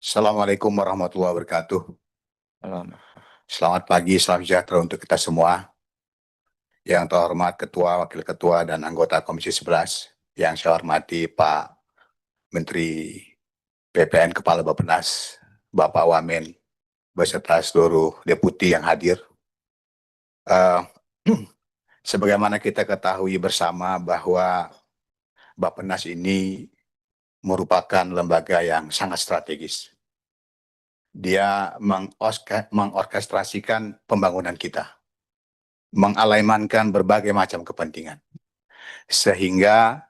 Assalamualaikum warahmatullahi wabarakatuh. Alam. Selamat pagi, salam sejahtera untuk kita semua. Yang terhormat Ketua, Wakil Ketua, dan anggota Komisi 11. Yang saya hormati Pak Menteri PPN Kepala Bappenas, Bapak Wamen, beserta seluruh deputi yang hadir. Eh, Sebagaimana kita ketahui bersama bahwa Bappenas ini merupakan lembaga yang sangat strategis. Dia mengorkestrasikan pembangunan kita, mengalaimankan berbagai macam kepentingan, sehingga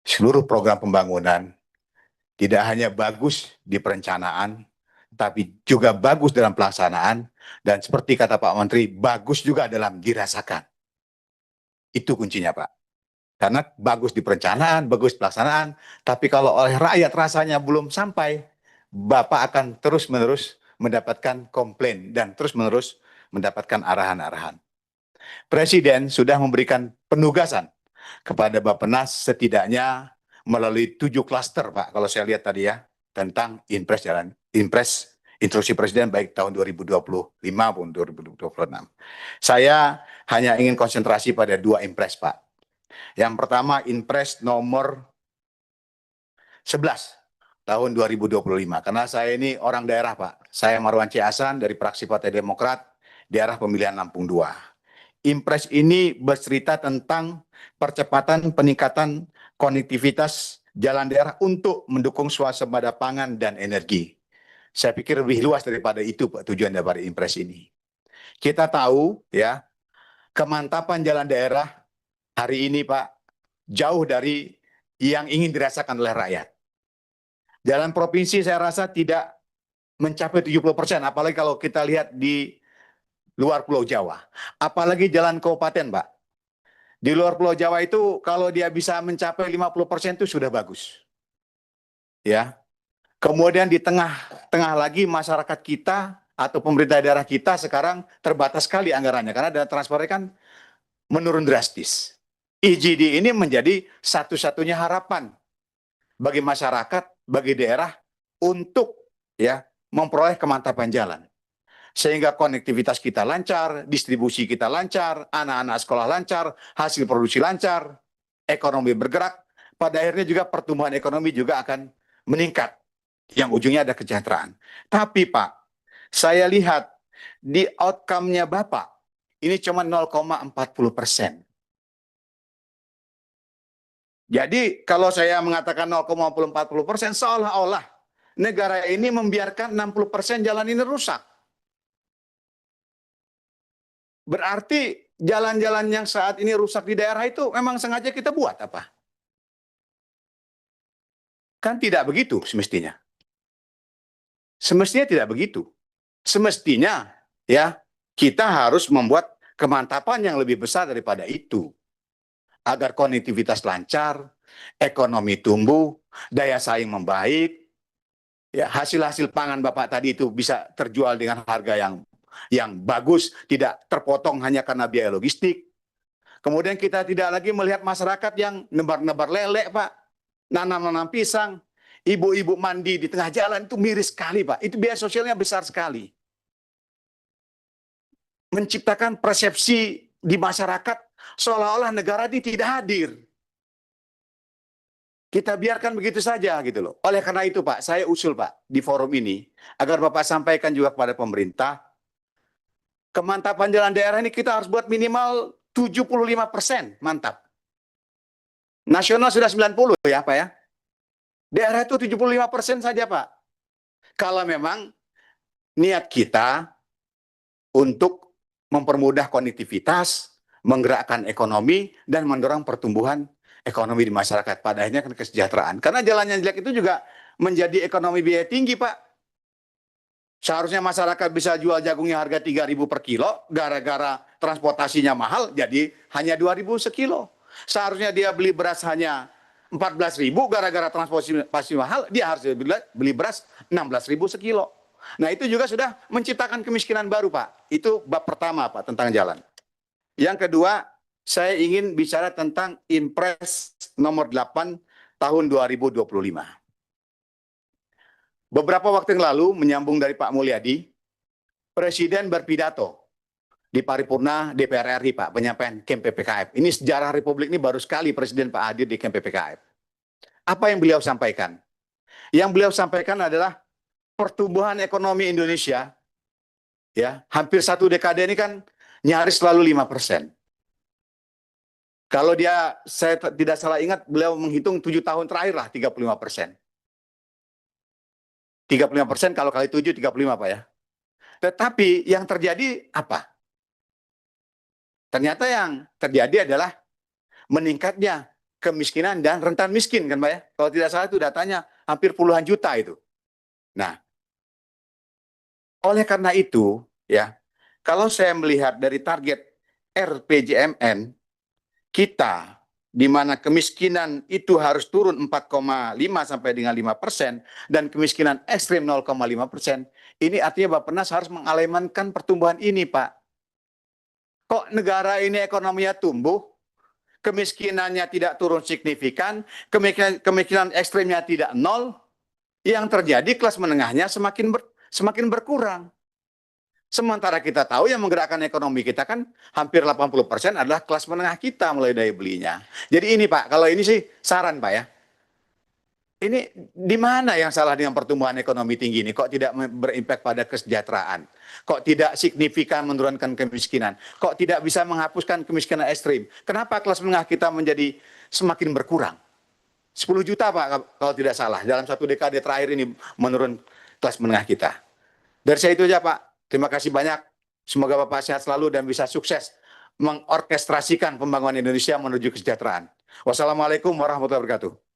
seluruh program pembangunan tidak hanya bagus di perencanaan, tapi juga bagus dalam pelaksanaan, dan seperti kata Pak Menteri, bagus juga dalam dirasakan. Itu kuncinya, Pak. Karena bagus di perencanaan, bagus pelaksanaan, tapi kalau oleh rakyat rasanya belum sampai, Bapak akan terus-menerus mendapatkan komplain dan terus-menerus mendapatkan arahan-arahan. Presiden sudah memberikan penugasan kepada Bappenas setidaknya melalui 7 klaster, Pak, kalau saya lihat tadi ya, tentang Impres instruksi Presiden baik tahun 2025 maupun 2026. Saya hanya ingin konsentrasi pada 2 Impres, Pak. Yang pertama Impres nomor 11 tahun 2025. Karena saya ini orang daerah, Pak. Saya Marwan C. Hasan dari fraksi Partai Demokrat, daerah pemilihan Lampung 2. Impres ini bercerita tentang percepatan peningkatan konektivitas jalan daerah untuk mendukung swasembada pangan dan energi. Saya pikir lebih luas daripada itu, Pak, tujuan dari Impres ini. Kita tahu ya, kemantapan jalan daerah hari ini, Pak, jauh dari yang ingin dirasakan oleh rakyat. Jalan provinsi saya rasa tidak mencapai 70%, apalagi kalau kita lihat di luar Pulau Jawa. Apalagi jalan kabupaten, Pak. Di luar Pulau Jawa itu kalau dia bisa mencapai 50% itu sudah bagus. Ya. Kemudian di tengah-tengah lagi masyarakat kita atau pemerintah daerah kita sekarang terbatas sekali anggarannya karena dana transfernya kan menurun drastis. IGD ini menjadi satu-satunya harapan bagi masyarakat, bagi daerah untuk ya memperoleh kemantapan jalan. Sehingga konektivitas kita lancar, distribusi kita lancar, anak-anak sekolah lancar, hasil produksi lancar, ekonomi bergerak, pada akhirnya juga pertumbuhan ekonomi juga akan meningkat, yang ujungnya ada kesejahteraan. Tapi Pak, saya lihat di outcome-nya Bapak, ini cuma 0,40%. Jadi kalau saya mengatakan 0,40%, seolah-olah negara ini membiarkan 60% jalan ini rusak. Berarti jalan-jalan yang saat ini rusak di daerah itu memang sengaja kita buat apa? Kan tidak begitu semestinya. Semestinya tidak begitu. Semestinya ya kita harus membuat kemantapan yang lebih besar daripada itu. Agar konektivitas lancar, ekonomi tumbuh, daya saing membaik, ya hasil-hasil pangan Bapak tadi itu bisa terjual dengan harga yang bagus, tidak terpotong hanya karena biaya logistik. Kemudian kita tidak lagi melihat masyarakat yang nebar-nebar lele, Pak, nanam-nanam pisang, ibu-ibu mandi di tengah jalan, itu miris sekali, Pak. Itu biaya sosialnya besar sekali. Menciptakan persepsi di masyarakat seolah-olah negara ini tidak hadir. Kita biarkan begitu saja gitu loh. Oleh karena itu, Pak, saya usul, Pak, di forum ini, agar Bapak sampaikan juga kepada pemerintah, kemantapan jalan daerah ini kita harus buat minimal 75% mantap. Nasional sudah 90 ya, Pak ya. Daerah itu 75% saja, Pak. Kalau memang niat kita untuk mempermudah konektivitas, menggerakkan ekonomi, dan mendorong pertumbuhan ekonomi di masyarakat. Pada akhirnya kan kesejahteraan. Karena jalan yang jelek itu juga menjadi ekonomi biaya tinggi, Pak. Seharusnya masyarakat bisa jual jagungnya harga 3.000 per kilo, gara-gara transportasinya mahal, jadi hanya 2.000 sekilo. Seharusnya dia beli beras hanya 14.000, gara-gara transportasi mahal, dia harus beli beras 16.000 sekilo. Nah itu juga sudah menciptakan kemiskinan baru, Pak. Itu bab pertama, Pak, tentang jalan. Yang kedua, saya ingin bicara tentang Impres nomor 8 tahun 2025. Beberapa waktu yang lalu, menyambung dari Pak Mulyadi, Presiden berpidato di paripurna DPR RI, Pak, penyampaian KEM PPKF. Ini sejarah Republik ini baru sekali Presiden Pak hadir di KEM PPKF. Apa yang beliau sampaikan? Yang beliau sampaikan adalah pertumbuhan ekonomi Indonesia, ya, hampir satu dekade ini kan nyaris selalu 5%. Kalau dia, saya tidak salah ingat, beliau menghitung 7 tahun terakhir lah 35%. 35% kalau kali 7, 35 Pak ya. Tetapi yang terjadi apa? Ternyata yang terjadi adalah meningkatnya kemiskinan dan rentan miskin kan Pak ya. Kalau tidak salah itu datanya hampir puluhan juta itu. Nah, oleh karena itu ya, kalau saya melihat dari target RPJMN kita di mana kemiskinan itu harus turun 4,5 sampai dengan 5% dan kemiskinan ekstrim 0,5%, ini artinya Bappenas harus mengelemenkan pertumbuhan ini, Pak. Kok negara ini ekonominya tumbuh, kemiskinannya tidak turun signifikan, kemiskinan ekstrimnya tidak nol, yang terjadi kelas menengahnya semakin berkurang. Sementara kita tahu yang menggerakkan ekonomi kita kan hampir 80% adalah kelas menengah kita mulai daya belinya. Jadi ini Pak, kalau ini sih saran Pak ya. Ini di mana yang salah dengan pertumbuhan ekonomi tinggi ini? Kok tidak berimpak pada kesejahteraan? Kok tidak signifikan menurunkan kemiskinan? Kok tidak bisa menghapuskan kemiskinan ekstrim? Kenapa kelas menengah kita menjadi semakin berkurang? 10 juta Pak kalau tidak salah. Dalam satu dekade terakhir ini menurun kelas menengah kita. Dari saya itu aja Pak. Terima kasih banyak. Semoga Bapak sehat selalu dan bisa sukses mengorkestrasikan pembangunan Indonesia menuju kesejahteraan. Wassalamualaikum warahmatullahi wabarakatuh.